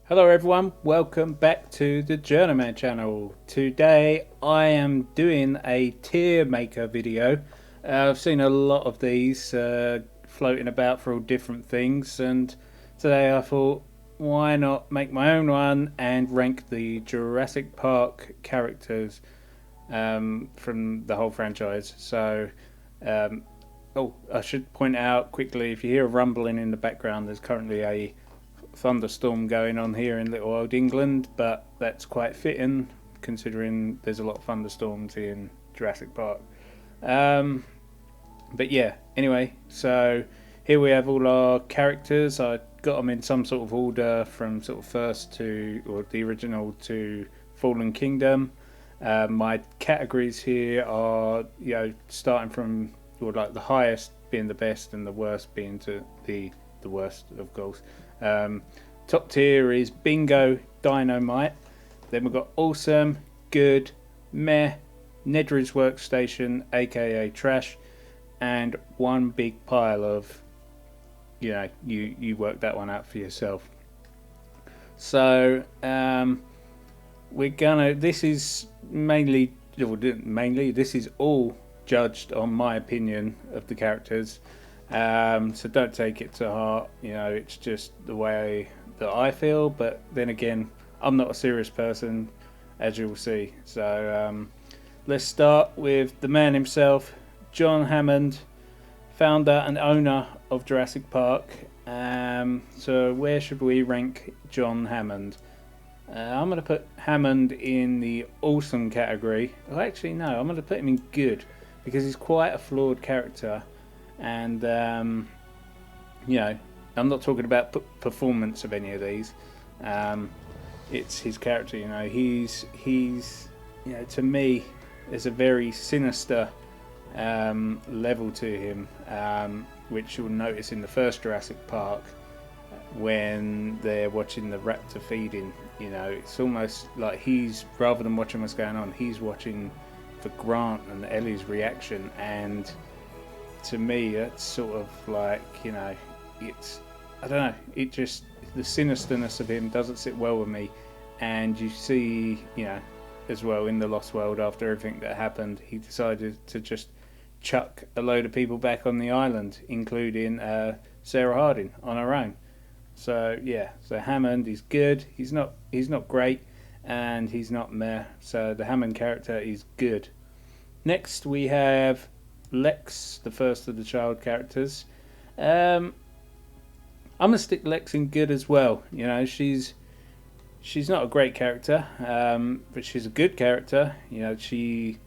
Hello everyone, welcome back to the JourneyMan channel. Today I am doing a tier maker video. I've seen a lot of these floating about for all different things, and today I thought, why not make my own one and rank the Jurassic Park characters from the whole franchise. Um, I should point out quickly, if you hear a rumbling in the background, there's currently a thunderstorm going on here in little old England, but that's quite fitting considering there's a lot of thunderstorms in Jurassic Park. But yeah, anyway, so here we have all our characters. I got them in some sort of order from sort of first to, or the original to Fallen Kingdom. My categories here are, starting from, or like the highest being the best and the worst being to the worst, of course. Top tier is Bingo, Dynamite. Then we've got Awesome, Good, Meh, Nidre's Workstation, aka Trash, and one big pile of, you work that one out for yourself. So this is this is all judged on my opinion of the characters. So don't take it to heart. It's just the way that I feel. But then again, I'm not a serious person, as you'll see. So let's start with the man himself, John Hammond, founder and owner of Jurassic Park. So where should we rank John Hammond? I'm going to put Hammond in the awesome category. Oh, actually, no, I'm going to put him in good because he's quite a flawed character. And I'm not talking about performance of any of these. It's his character. He's to me, there's a very sinister level to him, which you'll notice in the first Jurassic Park when they're watching the raptor feeding. It's almost like he's, rather than watching what's going on, he's watching for Grant and Ellie's reaction. And to me, it's sort of like, it's, I don't know, it just, the sinisterness of him doesn't sit well with me. And you see, as well in the Lost World, after everything that happened, he decided to just chuck a load of people back on the island, including Sarah Harding on her own. So yeah, so Hammond is good. He's not great, and he's not meh. So the Hammond character is good. Next we have Lex, the first of the child characters. I'm gonna stick Lex in good as well. She's not a great character, but she's a good character. She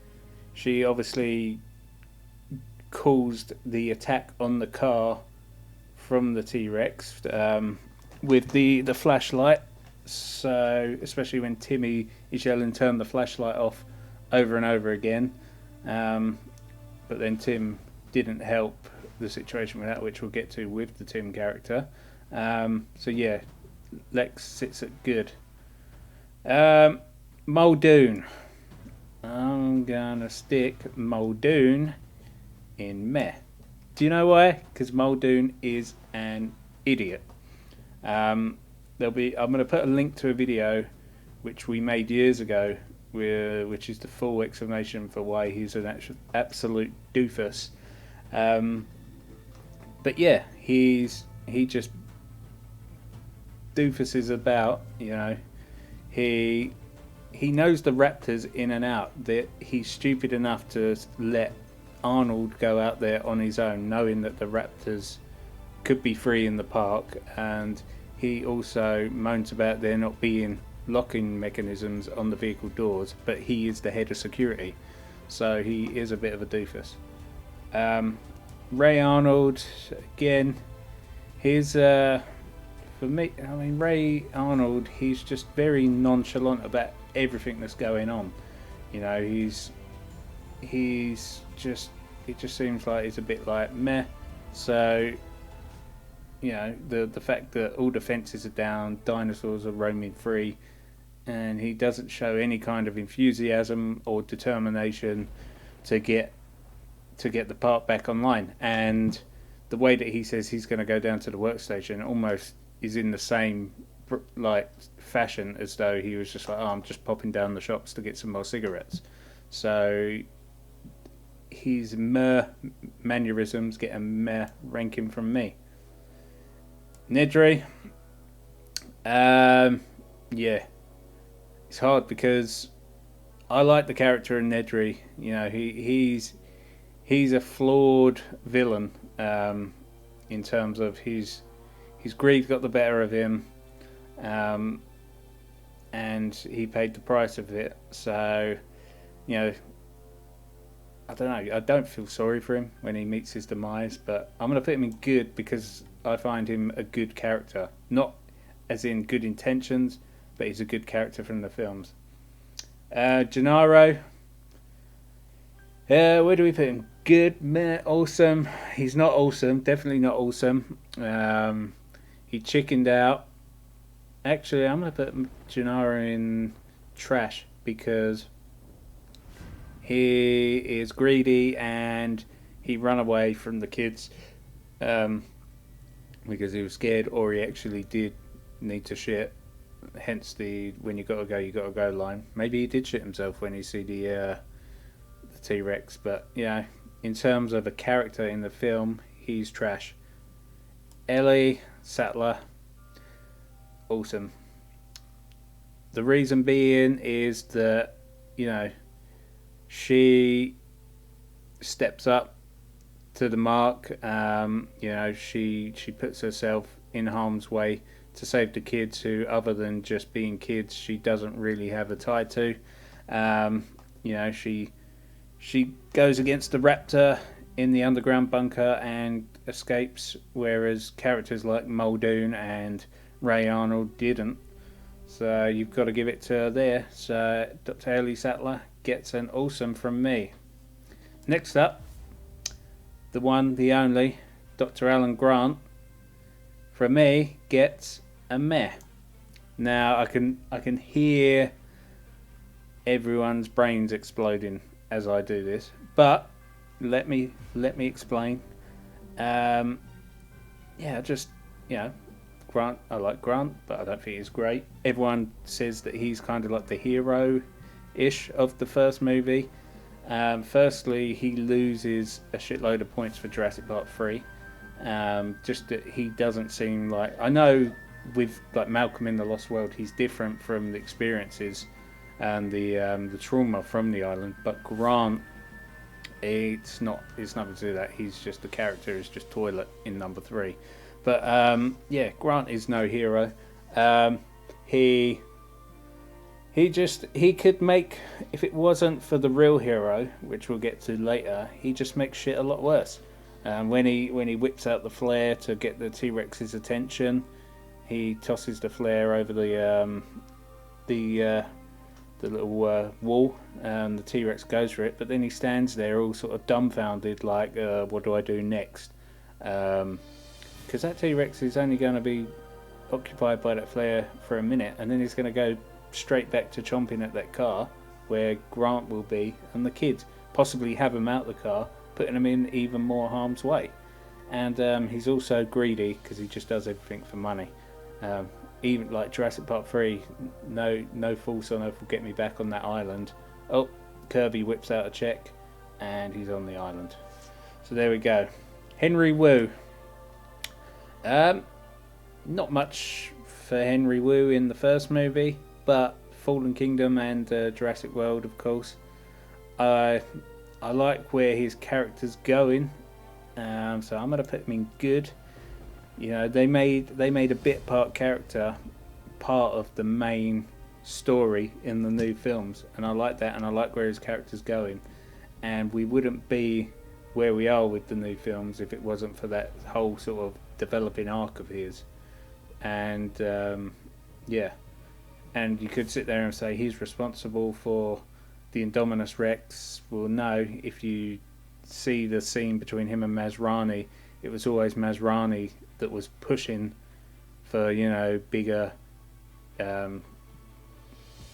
obviously caused the attack on the car from the T-Rex with the flashlight. So especially when Timmy is yelling, "Turn the flashlight off," over and over again. But then Tim didn't help the situation with that, which we'll get to with the Tim character. So yeah, Lex sits at good. Muldoon. I'm gonna stick Muldoon in meh. Do you know why? Because Muldoon is an idiot. I'm gonna put a link to a video which we made years ago, which is the full explanation for why he's an absolute doofus. But yeah, he just doofuses about. He knows the raptors in and out. That he's stupid enough to let Arnold go out there on his own, knowing that the raptors could be free in the park. And he also moans about there not being locking mechanisms on the vehicle doors, but he is the head of security, so he is a bit of a doofus. Ray Arnold, again, he's for me, Ray Arnold, he's just very nonchalant about everything that's going on. It just seems like he's a bit like meh. So the fact that all the fences are down, dinosaurs are roaming free, and he doesn't show any kind of enthusiasm or determination to get the park back online. And the way that he says he's going to go down to the workstation almost is in the same like fashion as though he was just like, oh, I'm just popping down the shops to get some more cigarettes. So his mannerisms get a meh ranking from me. Nidre, yeah, it's hard because I like the character in Nidre. You know, he's a flawed villain in terms of his greed got the better of him, and he paid the price of it. So, you know, I don't know. I don't feel sorry for him when he meets his demise, but I'm going to put him in good because I find him a good character. Not as in good intentions, but he's a good character from the films. Gennaro. Where do we put him? Good, meh, awesome. He's not awesome. Definitely not awesome. He chickened out. Actually, I'm going to put Gennaro in trash because he is greedy and he ran away from the kids because he was scared, or he actually did need to shit. Hence the when you gotta go line. Maybe he did shit himself when he see the T-Rex, but yeah, in terms of a character in the film, he's trash. Ellie Sattler, awesome. The reason being is that, you know, she steps up to the mark. You know, she puts herself in harm's way to save the kids who, other than just being kids, she doesn't really have a tie to. You know, she goes against the raptor in the underground bunker and escapes, whereas characters like Muldoon and Ray Arnold didn't. So you've got to give it to her there. So Dr. Ellie Sattler gets an awesome from me. Next up, the one, the only, Dr. Alan Grant, from me, gets a meh. Now I can hear everyone's brains exploding as I do this, but let me explain. Yeah, just, you know, Grant, I like Grant, but I don't think he's great. Everyone says that he's kind of like the hero-ish of the first movie. Firstly, he loses a shitload of points for Jurassic Park 3. Just that he doesn't seem like... I know with like Malcolm in the Lost World, he's different from the experiences and the trauma from the island, but Grant, it's nothing to do with that. He's just the character is just toilet in number 3. But yeah, Grant is no hero. He could make, if it wasn't for the real hero, which we'll get to later, he just makes shit a lot worse. When he whips out the flare to get the T-Rex's attention, he tosses the flare over the little wall, and the T-Rex goes for it. But then he stands there all sort of dumbfounded, like, what do I do next? Because that T-Rex is only going to be occupied by that flare for a minute, and then he's going to go straight back to chomping at that car where Grant will be and the kids, possibly have him out the car, putting him in even more harm's way. And he's also greedy because he just does everything for money. Even like Jurassic Park 3, no false on earth will get me back on that island. Oh, Kirby whips out a check and he's on the island. So there we go. Henry Wu. Not much for Henry Wu in the first movie, but Fallen Kingdom and Jurassic World, of course. I like where his character's going, so I'm going to put him in good. You know, they made a bit part character part of the main story in the new films, and I like that, and I like where his character's going. And we wouldn't be where we are with the new films if it wasn't for that whole sort of developing arc of his. And yeah, and you could sit there and say he's responsible for the Indominus Rex. Well, no, if you see the scene between him and Masrani, it was always Masrani that was pushing for, you know, bigger, you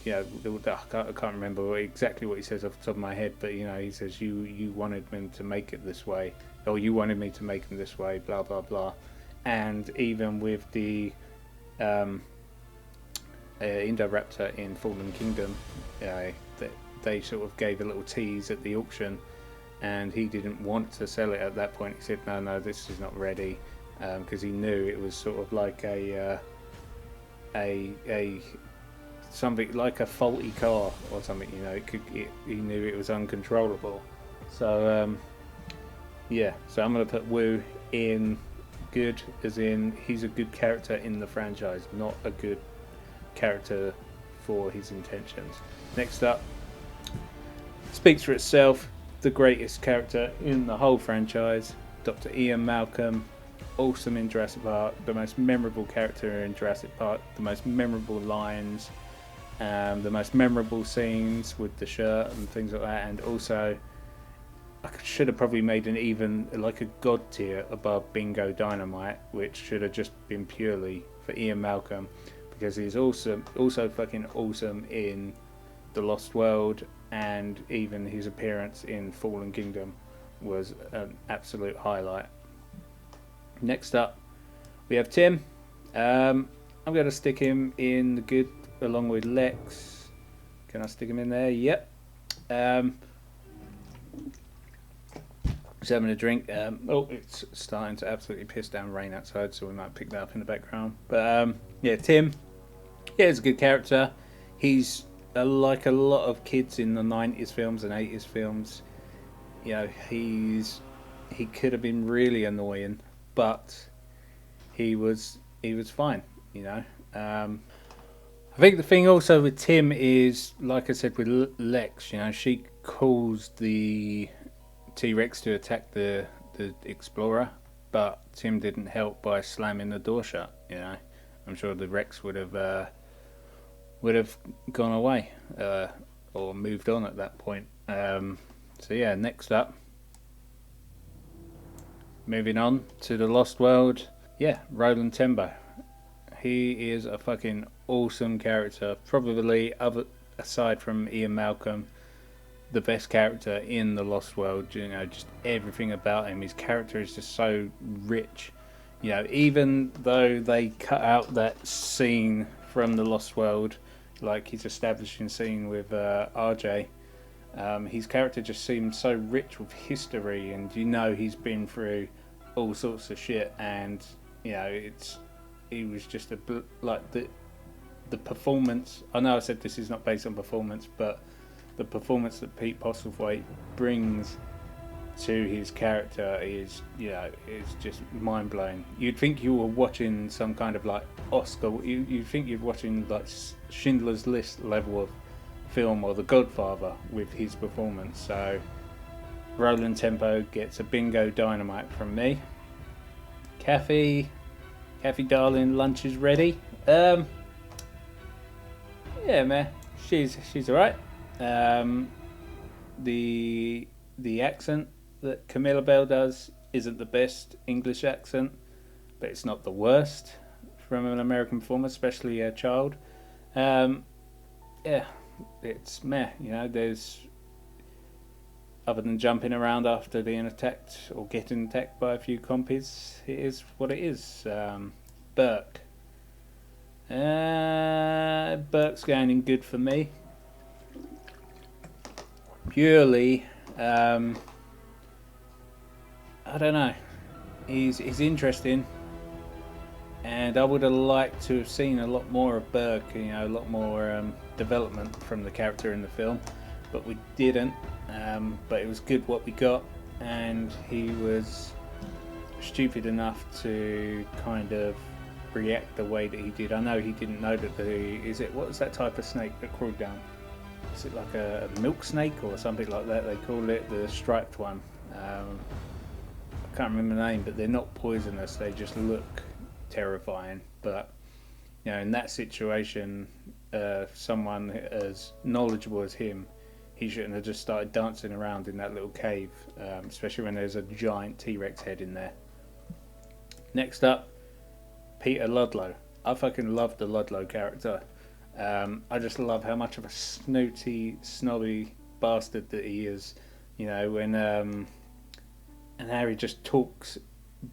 know, I can't remember exactly what he says off the top of my head, but, you know, he says, you wanted me to make it this way, or you wanted me to make him this way, blah, blah, blah. And even with the Indoraptor in Fallen Kingdom. That they sort of gave a little tease at the auction, and he didn't want to sell it at that point. He said, "No, this is not ready," because he knew it was sort of like a something like a faulty car or something. You know, he knew it was uncontrollable. So so I'm gonna put Wu in good, as in he's a good character in the franchise, not a good character for his intentions. Next up, speaks for itself, the greatest character in the whole franchise, Dr. Ian Malcolm. Awesome in Jurassic Park, the most memorable character in Jurassic Park, the most memorable lines, the most memorable scenes with the shirt and things like that. And also, I should have probably made an even, like a god tier above Bingo Dynamite, which should have just been purely for Ian Malcolm, because he's also fucking awesome in The Lost World, and even his appearance in Fallen Kingdom was an absolute highlight. Next up, we have Tim. I'm going to stick him in the good along with Lex. Can I stick him in there? Yep. Just having a drink. It's starting to absolutely piss down rain outside, so we might pick that up in the background. But Tim. Yeah, he's a good character. He's like a lot of kids in the 90s films and 80s films. You know, he could have been really annoying, but he was fine. You know. I think the thing also with Tim is, like I said with Lex, you know, she caused the T-Rex to attack the Explorer, but Tim didn't help by slamming the door shut. You know, I'm sure the Rex would have gone away or moved on at that point. Next up, moving on to the Lost World. Yeah, Roland Timbo. He is a fucking awesome character. Probably, aside from Ian Malcolm, the best character in the Lost World. You know, just everything about him. His character is just so rich. You know, even though they cut out that scene from the Lost World, like his establishing scene with RJ, his character just seems so rich with history, and you know he's been through all sorts of shit, and you know he was just the performance. I know I said this is not based on performance, but the performance that Pete Postlethwaite brings to his character is just mind blowing. You'd think you were watching some kind of like Oscar. You'd think you're watching like Schindler's List level of film or The Godfather with his performance. So Roland Tempo gets a bingo dynamite from me. Kathy darling, lunch is ready. Yeah, man, she's alright. The accent that Camille Belle does isn't the best English accent, but it's not the worst from an American performer, especially a child. It's meh. You know, there's, other than jumping around after being attacked or getting attacked by a few compies, it is what it is. Bert. Bert's going in good for me. Purely, I don't know. He's interesting, and I would have liked to have seen a lot more of Burke. You know, a lot more development from the character in the film, but we didn't. But it was good what we got, and he was stupid enough to kind of react the way that he did. I know he didn't know that what was that type of snake that crawled down? Is it like a milk snake or something like that? They call it the striped one. I can't remember the name, but they're not poisonous. They just look terrifying. But you know, in that situation, someone as knowledgeable as him, he shouldn't have just started dancing around in that little cave, especially when there's a giant T-Rex head in there. Next up, Peter Ludlow. I fucking love the Ludlow character. I just love how much of a snooty, snobby bastard that he is. You know, when and Harry just talks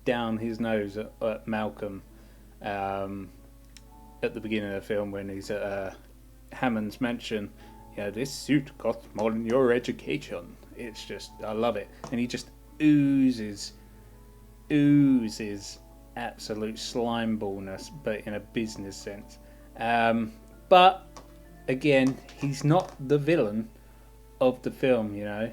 down his nose at Malcolm. at the beginning of the film when he's at Hammond's mansion. You know, this suit costs more than your education. It's just, I love it. And he just oozes absolute slime ballness, but in a business sense. But again, he's not the villain of the film, you know.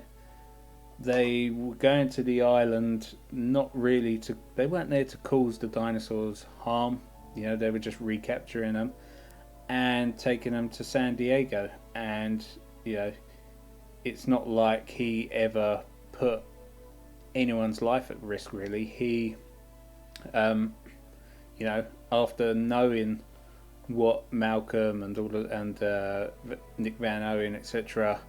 They were going to the island not really to, they weren't there to cause the dinosaurs harm, you know, they were just recapturing them and taking them to San Diego. And, you know, it's not like he ever put anyone's life at risk, really. He, you know, after knowing what Malcolm and Nick Van Owen, etc.,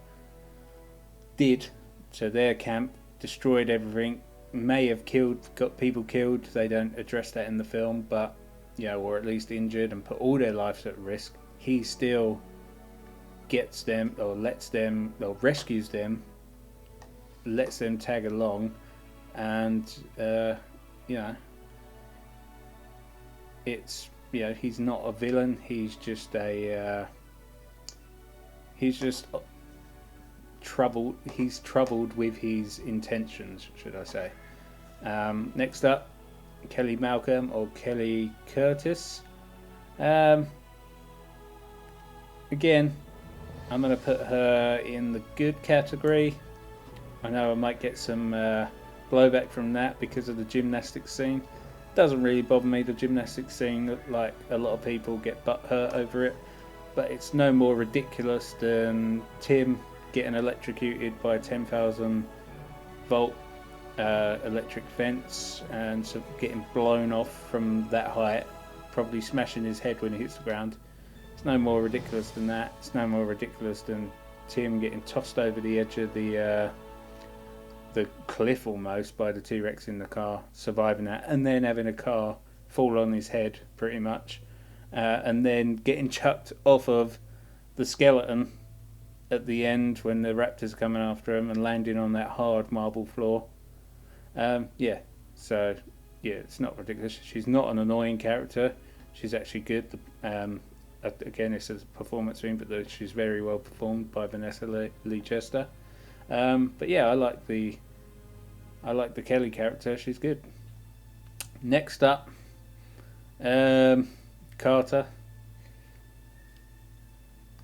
did to their camp, destroyed everything, may have got people killed. They don't address that in the film, but, you know, or at least injured, and put all their lives at risk. He still gets them, or lets them, or rescues them, lets them tag along, and you know, it's, you know, he's not a villain. He's just troubled. He's troubled with his intentions, should I say. Next up, Kelly Malcolm, or Kelly Curtis. Again, I'm going to put her in the good category. I know I might get some blowback from that because of the gymnastics scene. Doesn't really bother me, the gymnastics scene, like a lot of people get butthurt over it, but it's no more ridiculous than Tim getting electrocuted by a 10,000 volt electric fence and sort of getting blown off from that height, probably smashing his head when he hits the ground. It's no more ridiculous than that. It's no more ridiculous than Tim getting tossed over the edge of the cliff almost by the T-Rex in the car, surviving that, and then having a car fall on his head pretty much, and then getting chucked off of the skeleton at the end when the raptors are coming after him and landing on that hard marble floor. Yeah, so yeah, it's not ridiculous. She's not an annoying character. She's actually good. Again, it's a performance thing, but she's very well performed by Vanessa Lee Chester. But yeah, I like the Kelly character. She's good. Next up, Carter.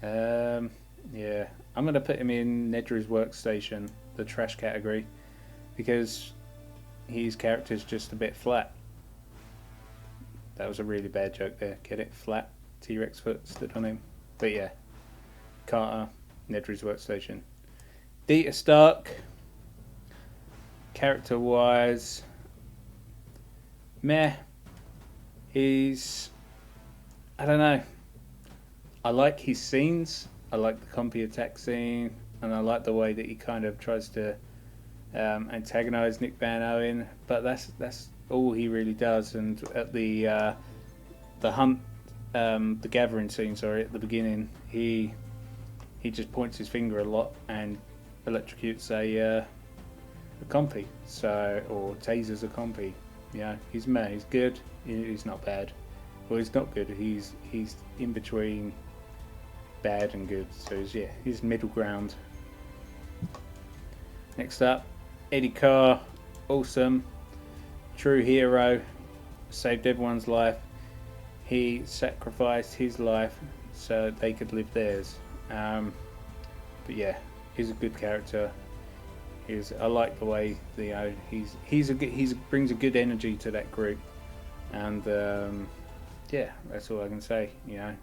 Yeah, I'm going to put him in Nidre's workstation, the trash category, because his character's just a bit flat. That was a really bad joke there. Get it? Flat. T-Rex foot stood on him. But yeah, Carter, Nidre's workstation. Dita Stark, character-wise, meh. He's, I don't know. I like his scenes. I like the Compy attack scene, and I like the way that he kind of tries to antagonize Nick Van Owen. But that's all he really does. And at the hunt, the gathering scene, sorry, at the beginning, he just points his finger a lot and electrocutes a compy, or tasers a compy. Yeah, he's meh. He's good. He's not bad. Well, he's not good. He's in between bad and good. So he's middle ground. Next up, Eddie Carr, awesome, true hero, saved everyone's life. He sacrificed his life so they could live theirs. But yeah, he's a good character. I like the way he brings a good energy to that group, and yeah, that's all I can say. You know,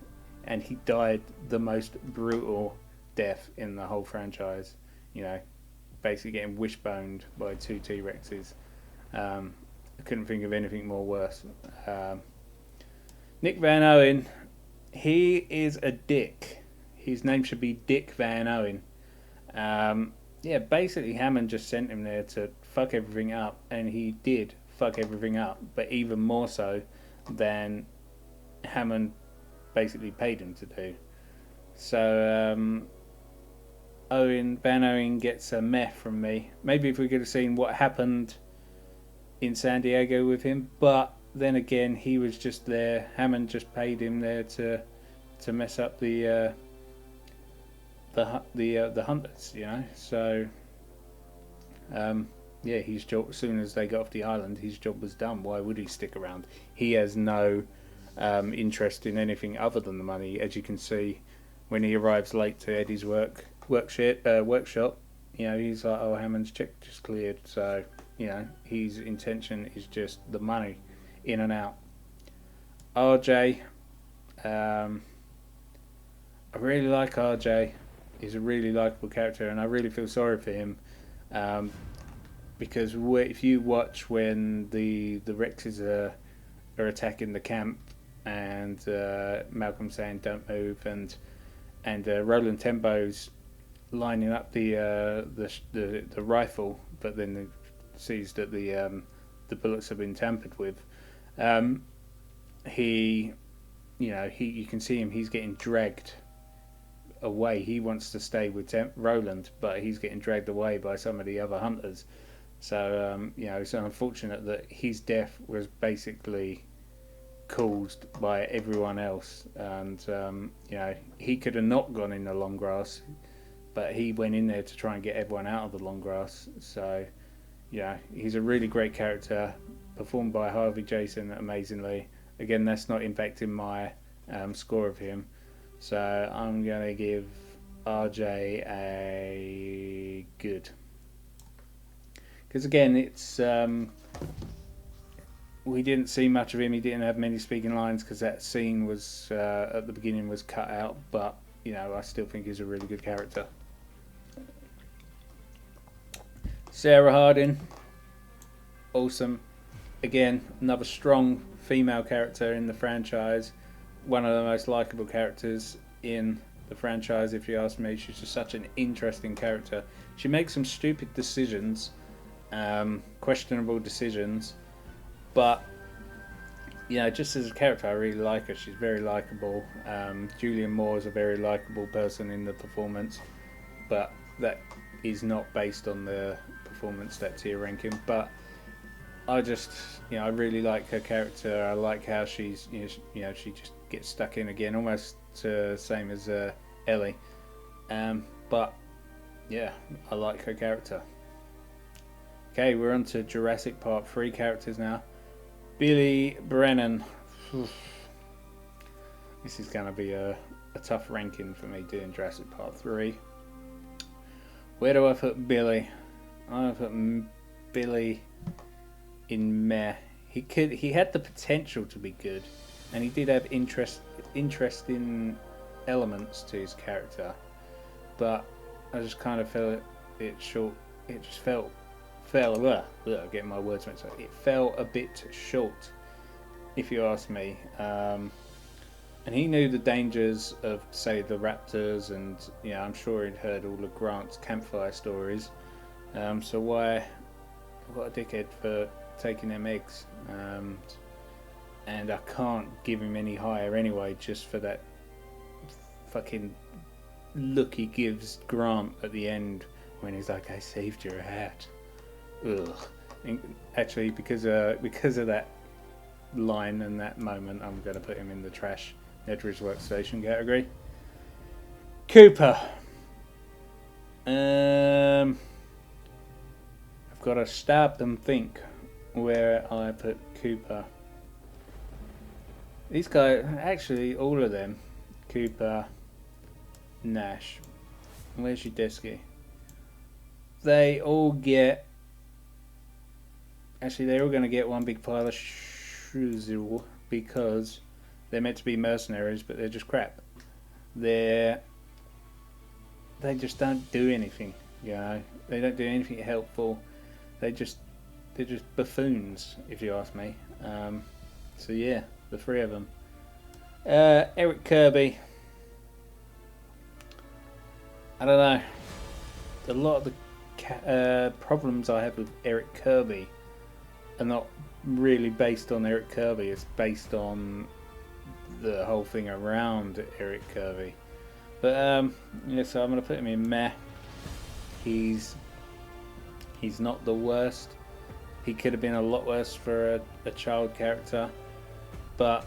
and he died the most brutal death in the whole franchise. You know, basically getting wishboned by two T-Rexes. I couldn't think of anything more worse. Nick Van Owen, he is a dick. His name should be Dick Van Owen. Yeah, basically Hammond just sent him there to fuck everything up, and he did fuck everything up, but even more so than Hammond basically paid him to do. So Van Owen gets a meh from me. Maybe if we could have seen what happened in San Diego with him, but then again, he was just there. Hammond just paid him there to mess up the hunters, you know. So yeah, his job, as soon as they got off the island, his job was done. Why would he stick around? He has no interest in anything other than the money, as you can see when he arrives late to Eddie's workshop. You know, he's like, oh, Hammond's check just cleared. So, you know, his intention is just the money, in and out. RJ, I really like RJ. He's a really likeable character, and I really feel sorry for him. Because if you watch when the Rexes are attacking the camp, and Malcolm saying don't move, and Roland Tembo's lining up the rifle, but then sees that the bullets have been tampered with. You can see him. He's getting dragged away. He wants to stay with Roland, but he's getting dragged away by some of the other hunters. So it's unfortunate that his death was basically caused by everyone else, and he could have not gone in the long grass, but he went in there to try and get everyone out of the long grass. So yeah, he's a really great character, performed by Harvey Jason amazingly. Again, that's not impacting my score of him, so I'm gonna give RJ a good, because again, it's we didn't see much of him. He didn't have many speaking lines because that scene was at the beginning was cut out. But I still think he's a really good character. Sarah Harding, awesome. Again, another strong female character in the franchise. One of the most likable characters in the franchise, if you ask me. She's just such an interesting character. She makes some stupid decisions, questionable decisions. But, just as a character, I really like her. She's very likable. Julianne Moore is a very likable person in the performance. But that is not based on the performance that tier ranking. But I just, I really like her character. I like how she's, she just gets stuck in again. Almost same as Ellie. But, yeah, I like her character. Okay, we're on to Jurassic Park 3 characters now. Billy Brennan. This is going to be a tough ranking for me doing Jurassic Park 3. Where do I put Billy? I put Billy in meh. He had the potential to be good, and he did have interesting elements to his character, but I just kind of felt it short. It just getting my words mixed up. It fell a bit short, if you ask me. And he knew the dangers of, say, the raptors, and I'm sure he'd heard all of Grant's campfire stories. So what a dickhead for taking them eggs. And I can't give him any higher anyway, just for that fucking look he gives Grant at the end when he's like, "I saved your hat." Ugh. And actually, because of that line and that moment, I'm going to put him in the trash Nidre's workstation category. Cooper. I've got to stop and think where I put Cooper. These guys, actually, all of them, Cooper, Nash. Where's your Desky? They all get. Actually, they're all going to get one big pile of shrizzle because they're meant to be mercenaries, but they're just crap. They just don't do anything, They don't do anything helpful. They're just buffoons, if you ask me. So yeah, the three of them. Eric Kirby. I don't know. A lot of the problems I have with Eric Kirby are not really based on Eric Kirby. It's based on the whole thing around Eric Kirby. But so I'm going to put him in meh. He's not the worst. He could have been a lot worse for a child character, but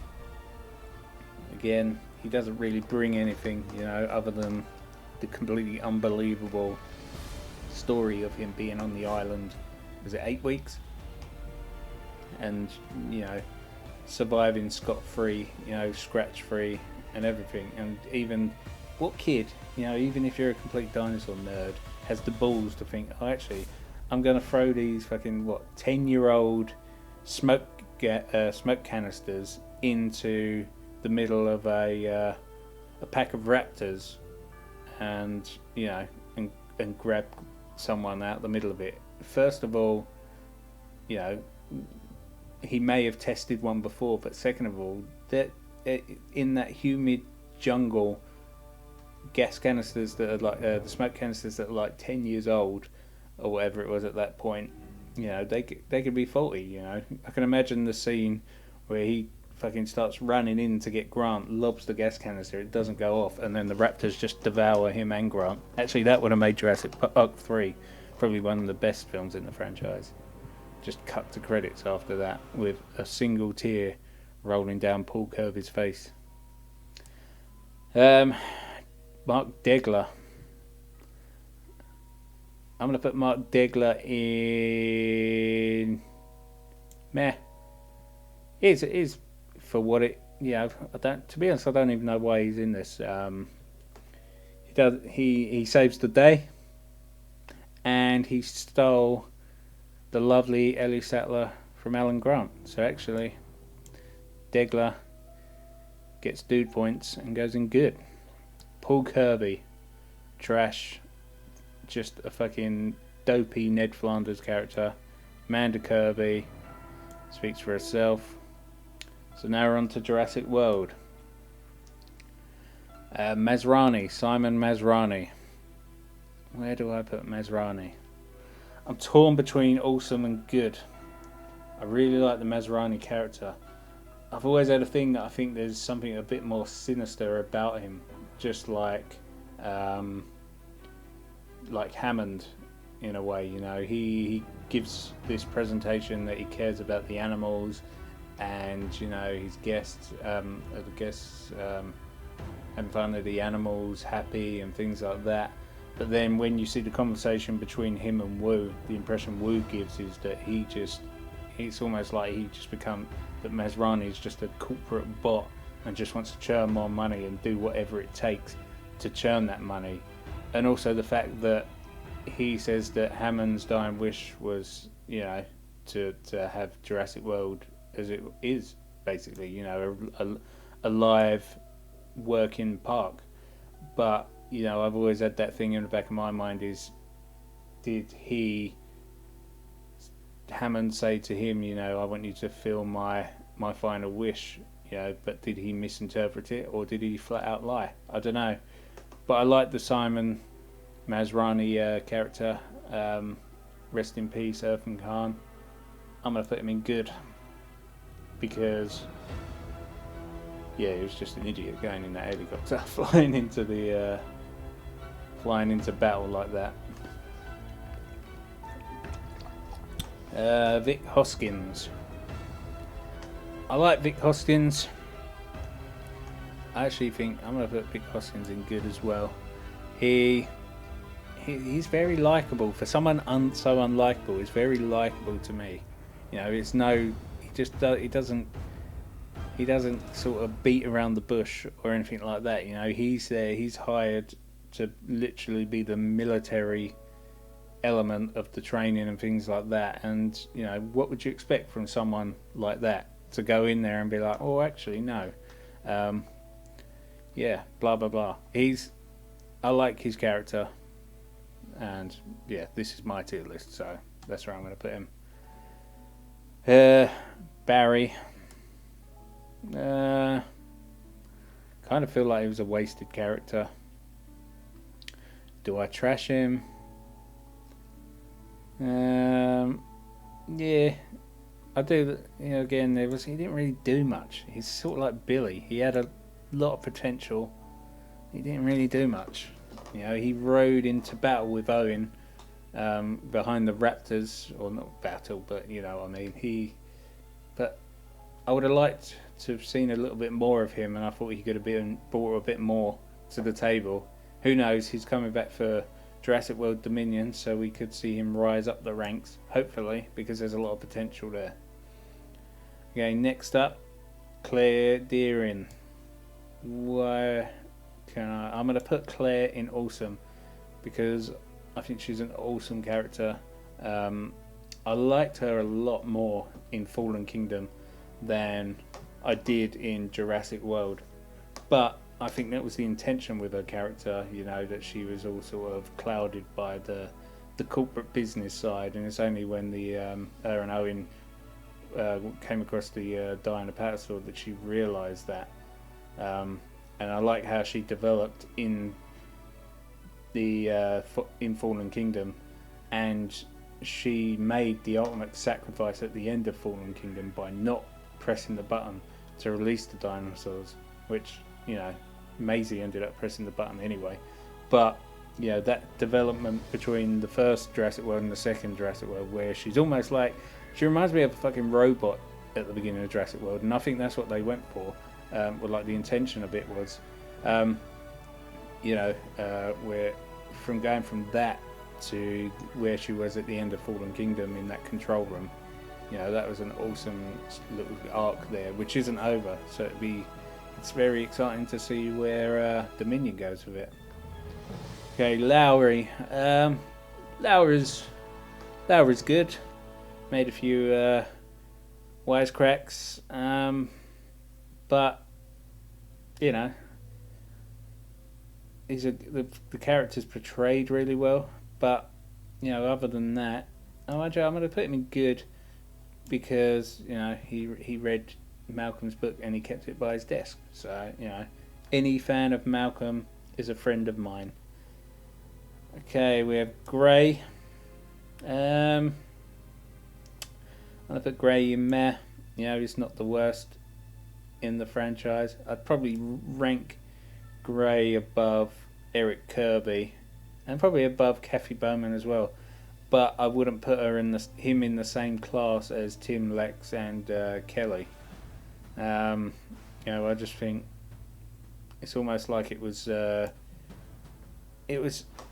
again, he doesn't really bring anything, other than the completely unbelievable story of him being on the island. Was it 8 weeks? And surviving scot-free, scratch-free and everything. And even what kid, even if you're a complete dinosaur nerd, has the balls to think, oh, actually, I'm going to throw these fucking 10-year-old smoke canisters into the middle of a pack of raptors, and and grab someone out the middle of it. First of all, he may have tested one before, but second of all, that in that humid jungle, gas canisters that are like the smoke canisters that are like 10 years old or whatever it was at that point, they could be faulty. I can imagine the scene where he fucking starts running in to get Grant, lobs the gas canister, it doesn't go off, and then the raptors just devour him and Grant. Actually, that would have made Jurassic Park 3 probably one of the best films in the franchise. Just cut to credits after that with a single tear rolling down Paul Kirby's face. Mark Diggler. I'm going to put Mark Diggler in meh. It is for what it, to be honest, I don't even know why he's in this. He saves the day, and he stole the lovely Ellie Sattler from Alan Grant. So actually, Diggler gets dude points and goes in good. Paul Kirby, trash, just a fucking dopey Ned Flanders character. Amanda Kirby speaks for herself. So now we're on to Jurassic World. Masrani, Simon Masrani. Where do I put Masrani? I'm torn between awesome and good. I really like the Masrani character. I've always had a thing that I think there's something a bit more sinister about him, just like Hammond in a way. He gives this presentation that he cares about the animals, and his guests, having fun with the animals, happy and things like that. But then when you see the conversation between him and Wu, the impression Wu gives is that it's almost like that Masrani is just a corporate bot and just wants to churn more money and do whatever it takes to churn that money. And also the fact that he says that Hammond's dying wish was, to have Jurassic World as it is, basically, a live working park. But I've always had that thing in the back of my mind is, did Hammond say to him, I want you to fill my final wish, but did he misinterpret it, or did he flat out lie? I don't know. But I like the Simon Masrani character. Rest in peace, Irfan Khan. I'm going to put him in good, because he was just an idiot going in that helicopter, flying into battle like that. Vic Hoskins. I like Vic Hoskins. I actually think I'm going to put Vic Hoskins in good as well. He's very likable. For someone so unlikable, he's very likable to me. He doesn't sort of beat around the bush or anything like that. He's there. He's hired to literally be the military element of the training and things like that. And what would you expect from someone like that, to go in there and be like, oh, actually no, blah blah blah. I like his character, and this is my tier list, so that's where I'm going to put him. Barry. Kind of feel like he was a wasted character. Do I trash him? Yeah, I do. Again, he didn't really do much. He's sort of like Billy. He had a lot of potential. He didn't really do much. He rode into battle with Owen behind the Raptors, or not battle, but you know what I mean. But I would have liked to have seen a little bit more of him, and I thought he could have been brought a bit more to the table. Who knows? He's coming back for Jurassic World Dominion, so we could see him rise up the ranks, hopefully, because there's a lot of potential there. Okay, next up, Claire Deering. Where can I'm going to put Claire in awesome, because I think she's an awesome character. I liked her a lot more in Fallen Kingdom than I did in Jurassic World. But I think that was the intention with her character, you know, that she was all sort of clouded by the corporate business side, and it's only when the her and Owen came across the Diana Patterson that she realised that. And I like how she developed in in Fallen Kingdom, and she made the ultimate sacrifice at the end of Fallen Kingdom by not pressing the button to release the dinosaurs, which, you know, Maisie ended up pressing the button anyway. But you know, that development between the first Jurassic World and the second Jurassic World, where she's almost like, she reminds me of a fucking robot at the beginning of Jurassic World, and I think that's what they went for. Well, like the intention of it was, you know, where from going from that to where she was at the end of Fallen Kingdom in that control room, you know, that was an awesome little arc there, which isn't over. So it's very exciting to see where Dominion goes with it. Okay, Lowry. Lowry's good. Made a few wisecracks, but you know, the character's portrayed really well. But you know, other than that, I'm going to put him in good because, you know, he read Malcolm's book and he kept it by his desk. So, you know, any fan of Malcolm is a friend of mine. Okay, we have Gray. I'm gonna put Gray in meh. You know, he's not the worst in the franchise. I'd probably rank Gray above Eric Kirby and probably above Kathy Bowman as well. But I wouldn't put him in the same class as Tim, Lex, and Kelly. You know, I just think it's almost like it was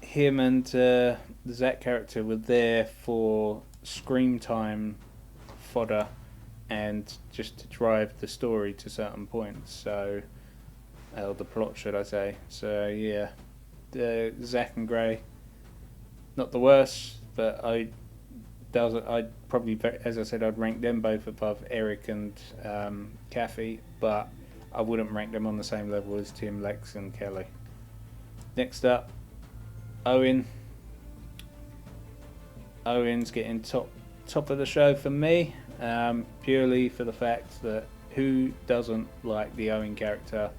him and the Zach character were there for screen time fodder and just to drive the story to certain points. So, the plot, should I say? So yeah, Zach and Gray, not the worst. But I'd probably, as I said, I'd rank them both above Eric and Kathy, but I wouldn't rank them on the same level as Tim, Lex, and Kelly. Next up, Owen. Owen's getting top of the show for me, purely for the fact that who doesn't like the Owen character?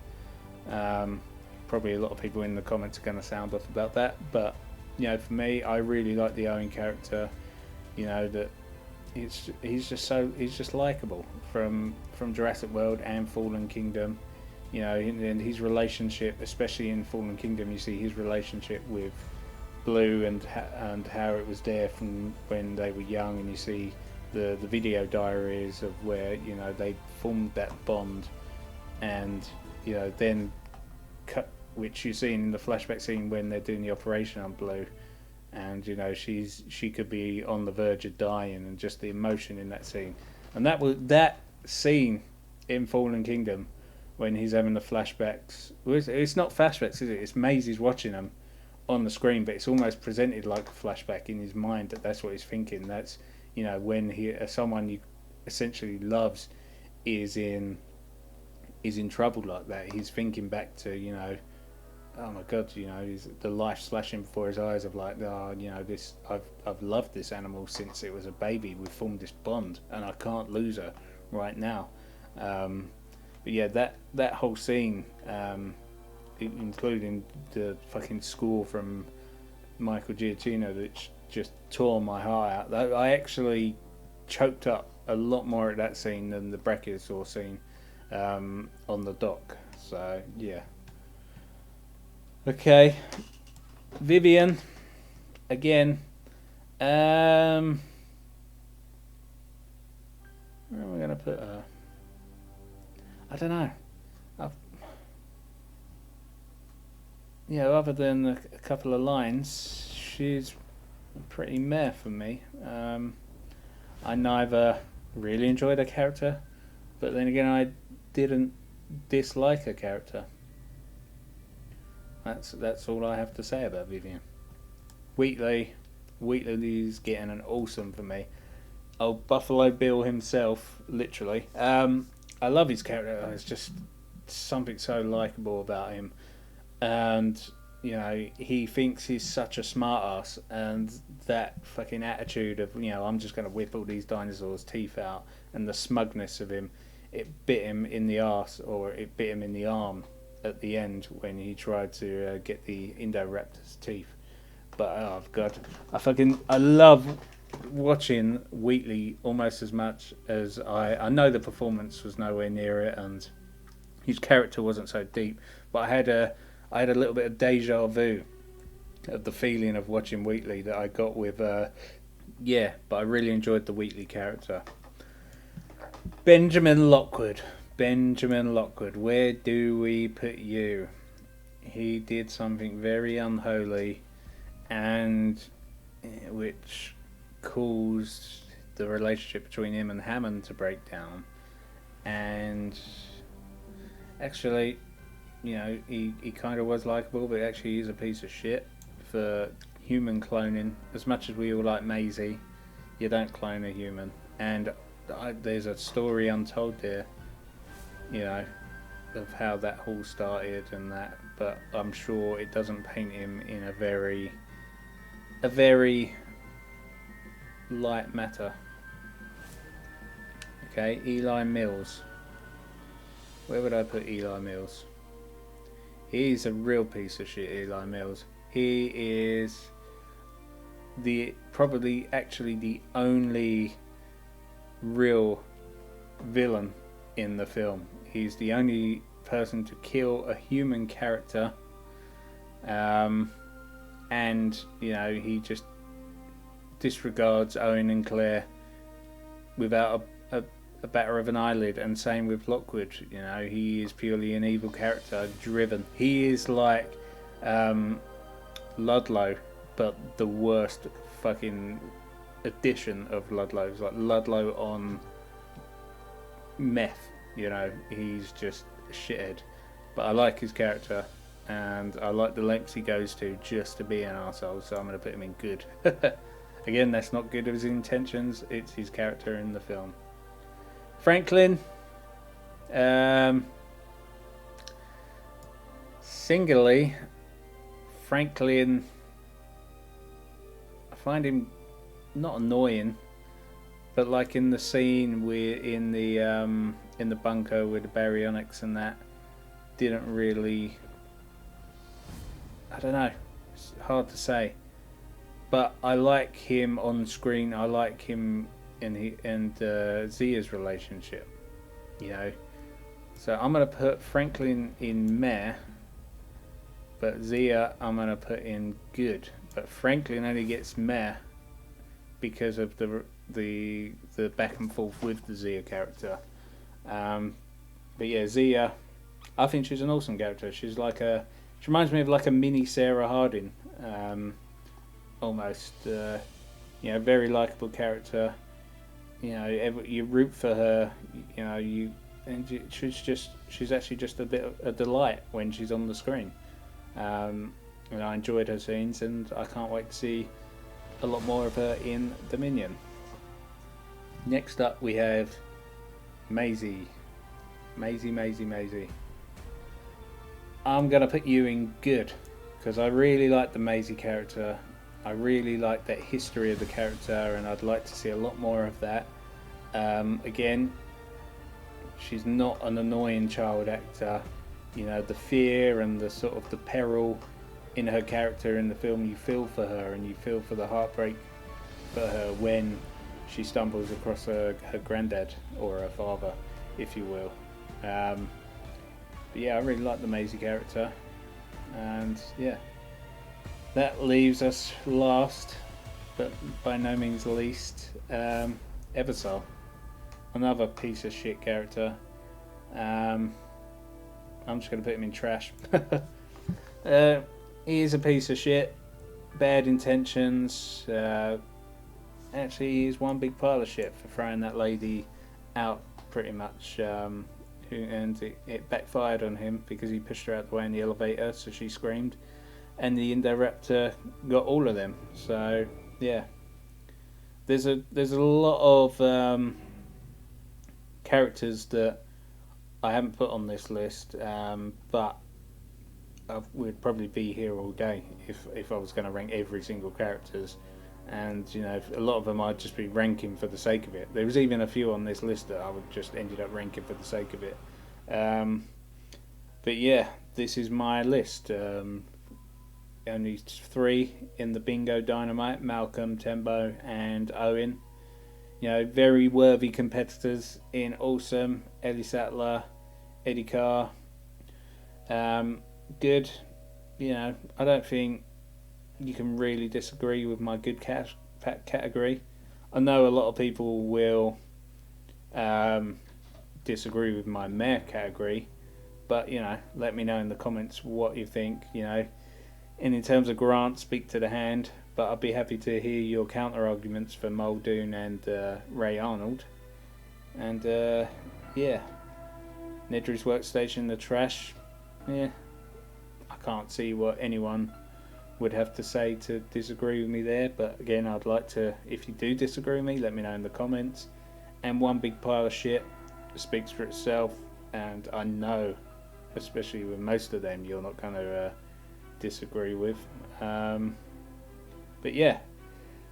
Probably a lot of people in the comments are going to sound off about that, but you know, for me, I really like the Owen character. You know, that he's just likable from Jurassic World and Fallen Kingdom. You know, and his relationship, especially in Fallen Kingdom, you see his relationship with Blue and how it was there from when they were young, and you see the video diaries of where, you know, they formed that bond, and you know, then cut, which you see in the flashback scene when they're doing the operation on Blue, and you know, she could be on the verge of dying, and just the emotion in that scene. And that scene in Fallen Kingdom when he's having the flashbacks, it's not flashbacks, is it? It's Maisie's watching them on the screen, but it's almost presented like a flashback in his mind, that's what he's thinking. That's, you know, when someone you essentially loves is in trouble like that, he's thinking back to, you know, oh my god, you know, the life flashing before his eyes of like, oh, you know, this, I've loved this animal since it was a baby. We formed this bond, and I can't lose her right now. But yeah, that whole scene, including the fucking score from Michael Giacchino, that just tore my heart out. I actually choked up a lot more at that scene than the Brachiosaur scene on the dock. So yeah. Okay, Vivian, again, Where am I going to put her? I don't know. I've, other than a couple of lines, she's pretty meh for me. I neither really enjoyed her character, but then again, I didn't dislike her character. That's all I have to say about Vivian. Wheatley's getting an awesome for me. Oh, Buffalo Bill himself, literally. I love his character. There's just something so likable about him, and he thinks he's such a smartass, and that fucking attitude of I'm just going to whip all these dinosaurs' teeth out, and the smugness of him, it bit him in the arse, or it bit him in the arm at the end when he tried to get the Indoraptor's teeth. But oh god, I love watching Wheatley almost as much as I know the performance was nowhere near it, and his character wasn't so deep. But I had a little bit of deja vu of the feeling of watching Wheatley that I got with but I really enjoyed the Wheatley character. Benjamin Lockwood, where do we put you? He did something very unholy, and which caused the relationship between him and Hammond to break down. And actually, he kind of was likable, but actually he's a piece of shit for human cloning. As much as we all like Maisie, you don't clone a human. And there's a story untold there, of how that all started and that. But I'm sure it doesn't paint him in a very light matter. Okay, Eli Mills. Where would I put Eli Mills? He's a real piece of shit, Eli Mills. He is probably the only real villain in the film. He's the only person to kill a human character, and he just disregards Owen and Claire without a batter of an eyelid. And same with Lockwood. He is purely an evil character, driven. He is like Ludlow, but the worst fucking edition of Ludlow. It's like Ludlow on meth. He's just a shithead. But I like his character, and I like the lengths he goes to just to be an arsehole, so I'm going to put him in good. Again, that's not good of his intentions, it's his character in the film. Franklin, singularly, Franklin, I find him not annoying, but like in the scene we're in the bunker with the baryonyx and that, didn't really, I don't know, it's hard to say. But I like him on screen. I like him and Zia's relationship. So I'm gonna put Franklin in meh, but Zia I'm gonna put in good. But Franklin only gets meh because of the back and forth with the Zia character. But yeah, Zia, I think she's an awesome character. She's she reminds me of like a mini Sarah Harding. Almost, very likable character. You root for her. She's actually just a bit of a delight when she's on the screen. I enjoyed her scenes, and I can't wait to see a lot more of her in Dominion. Next up, we have Maisie. Maisie. I'm gonna put you in good because I really like the Maisie character. I really like that history of the character, and I'd like to see a lot more of that. Again, she's not an annoying child actor. The fear and the sort of the peril in her character in the film, you feel for her, and you feel for the heartbreak for her when she stumbles across her granddad, or her father, if you will. But yeah, I really like the Maisie character, and yeah. That leaves us last but by no means least, Eversol. Another piece of shit character. I'm just going to put him in trash. He is a piece of shit. Bad intentions. Actually, he's one big pile of shit for throwing that lady out, pretty much. And it backfired on him because he pushed her out the way in the elevator, so she screamed. And the Indoraptor got all of them. So, yeah. There's a lot of characters that I haven't put on this list, but we'd probably be here all day if I was going to rank every single characters. And you know, a lot of them I'd just be ranking for the sake of it. There was even a few on this list that I would just ended up ranking for the sake of it. But yeah, this is my list. Only 3 in the bingo dynamite: Malcolm, Timbo, and Owen. You know, very worthy competitors in Awesome, Ellie Sattler, Eddie Carr. Good. You know, I don't think you can really disagree with my good category. I know a lot of people will disagree with my meh category, but you know, let me know in the comments what you think. You know, and in terms of Grant, speak to the hand, but I'd be happy to hear your counter arguments for Muldoon and Ray Arnold. And yeah, Nidre's workstation, the trash. Yeah, I can't see what anyone would have to say to disagree with me there, but again, I'd like to, if you do disagree with me, let me know in the comments. And one big pile of shit speaks for itself, and I know, especially with most of them, you're not going to disagree with. But yeah,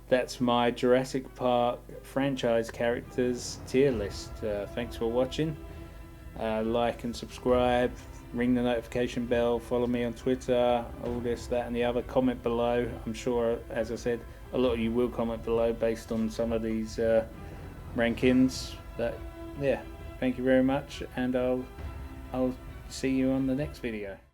that's my Jurassic Park franchise characters tier list. Thanks for watching. Like and subscribe, ring the notification bell, follow me on Twitter, all this, that and the other. Comment below. I'm sure, as I said, a lot of you will comment below based on some of these rankings. But yeah, thank you very much, and I'll see you on the next video.